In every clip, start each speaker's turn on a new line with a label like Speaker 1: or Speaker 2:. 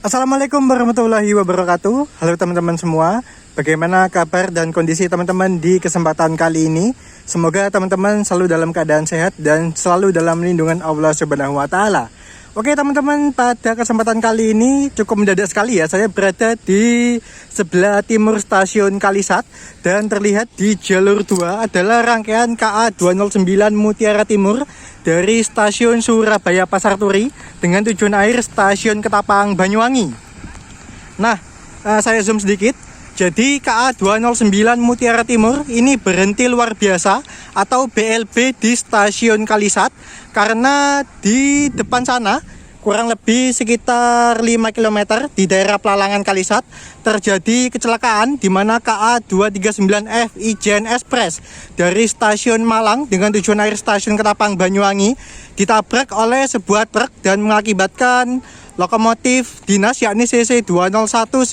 Speaker 1: Assalamualaikum warahmatullahi wabarakatuh. Halo teman-teman semua. Bagaimana kabar dan kondisi teman-teman di kesempatan kali ini? Semoga teman-teman selalu dalam keadaan sehat dan selalu dalam lindungan Allah Subhanahu wa taala. Oke teman-teman, pada kesempatan kali ini cukup mendadak sekali ya. Saya berada di sebelah timur stasiun Kalisat dan terlihat di jalur 2 adalah rangkaian KA 209 Mutiara Timur dari stasiun Surabaya Pasar Turi dengan tujuan akhir stasiun Ketapang Banyuwangi. Nah, saya zoom sedikit. Jadi KA 209 Mutiara Timur ini berhenti luar biasa atau BLB di stasiun Kalisat karena di depan sana kurang lebih sekitar 5 km di daerah Pelalangan Kalisat terjadi kecelakaan di mana KA 239F Ijen Express dari stasiun Malang dengan tujuan akhir stasiun Ketapang Banyuwangi ditabrak oleh sebuah truk dan mengakibatkan lokomotif dinas yakni CC 2019201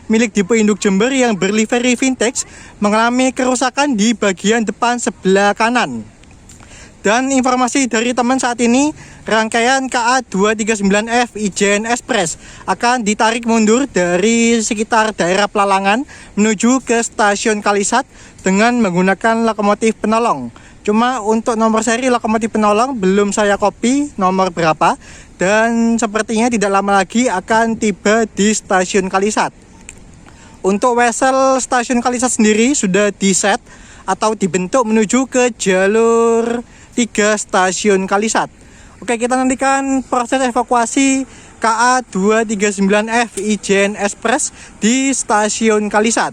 Speaker 1: milik Dipo Induk Jember yang berlivery vintage mengalami kerusakan di bagian depan sebelah kanan. Dan informasi dari teman saat ini, rangkaian KA 239F Ijen Express akan ditarik mundur dari sekitar daerah Pelalangan menuju ke stasiun Kalisat dengan menggunakan lokomotif penolong. Cuma untuk nomor seri lokomotif penolong belum saya copy nomor berapa dan sepertinya tidak lama lagi akan tiba di stasiun Kalisat. Untuk wesel stasiun Kalisat sendiri sudah di-set atau dibentuk menuju ke jalur 3 stasiun Kalisat. Oke, kita nantikan proses evakuasi KA 239F Ijen Express di stasiun Kalisat.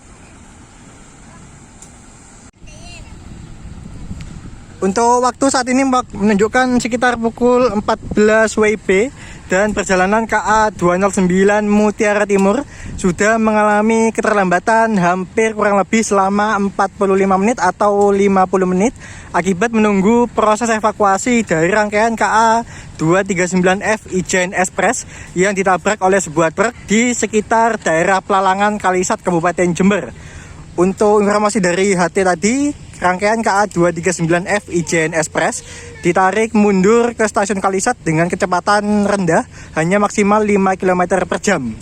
Speaker 1: Untuk waktu saat ini menunjukkan sekitar pukul 14 WIB dan perjalanan KA 209 Mutiara Timur sudah mengalami keterlambatan hampir kurang lebih selama 45 menit atau 50 menit akibat menunggu proses evakuasi dari rangkaian KA 239F Ijen Express yang ditabrak oleh sebuah truk di sekitar daerah Pelalangan Kalisat Kabupaten Jember. Untuk informasi dari HT tadi, rangkaian KA 239F Ijen Express ditarik mundur ke stasiun Kalisat dengan kecepatan rendah hanya maksimal 5 km per jam.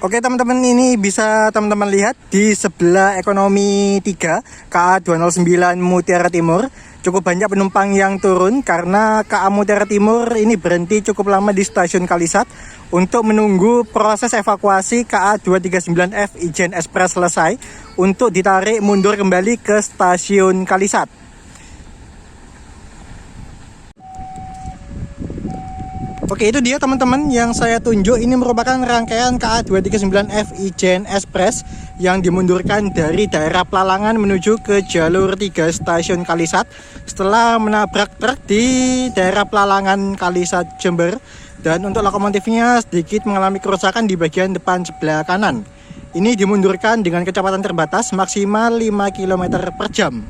Speaker 1: Oke teman-teman, ini bisa teman-teman lihat di sebelah ekonomi 3 KA 209 Mutiara Timur. Cukup banyak penumpang yang turun karena KA Mutiara Timur ini berhenti cukup lama di stasiun Kalisat untuk menunggu proses evakuasi KA 239F Ijen Express selesai untuk ditarik mundur kembali ke stasiun Kalisat. Oke, itu dia teman-teman yang saya tunjuk. Ini merupakan rangkaian KA 239F Ijen Express yang dimundurkan dari daerah Pelalangan menuju ke jalur 3 stasiun Kalisat setelah menabrak truk di daerah Pelalangan Kalisat Jember. Dan untuk lokomotifnya sedikit mengalami kerusakan di bagian depan sebelah kanan. Ini dimundurkan dengan kecepatan terbatas maksimal 5 km per jam.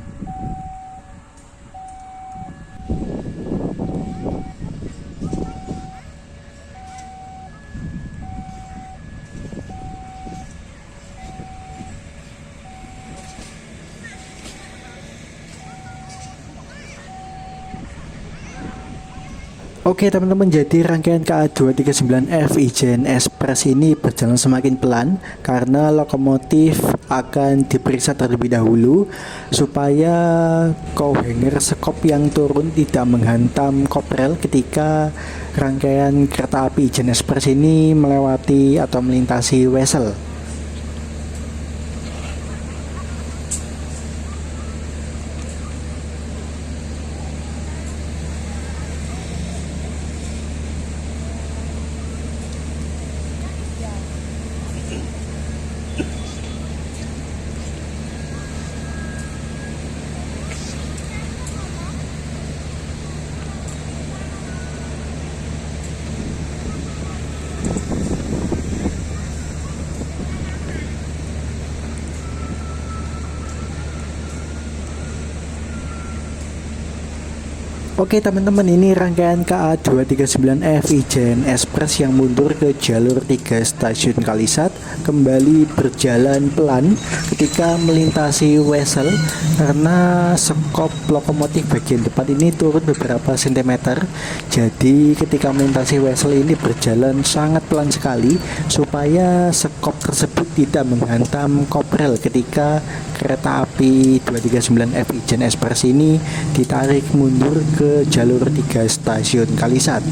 Speaker 1: Oke teman-teman, jadi rangkaian KA 239F Ijen Express ini berjalan semakin pelan karena lokomotif akan diperiksa terlebih dahulu supaya co-hanger sekop yang turun tidak menghantam koprel ketika rangkaian kereta api Ijen Express ini melewati atau melintasi wesel.
Speaker 2: Oke teman-teman, ini rangkaian KA 239F Ijen Express yang mundur ke jalur 3 stasiun Kalisat kembali berjalan pelan ketika melintasi Wesel karena skop lokomotif bagian depan ini turun beberapa sentimeter. Jadi ketika melintasi Wesel ini berjalan sangat pelan sekali supaya skop tersebut tidak menghantam koprel ketika kereta api 239F Ijen Express ini ditarik mundur ke jalur 3 stasiun Kalisat.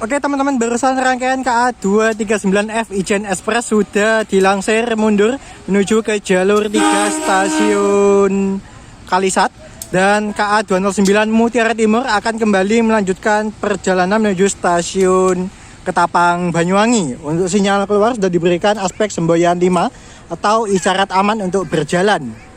Speaker 1: Oke teman-teman, barusan rangkaian KA 239F Ijen Express sudah dilangsir mundur menuju ke jalur 3 stasiun Kalisat, dan KA 209 Mutiara Timur akan kembali melanjutkan perjalanan menuju stasiun Ketapang Banyuwangi. Untuk sinyal keluar sudah diberikan aspek semboyan 5 atau isyarat aman untuk berjalan.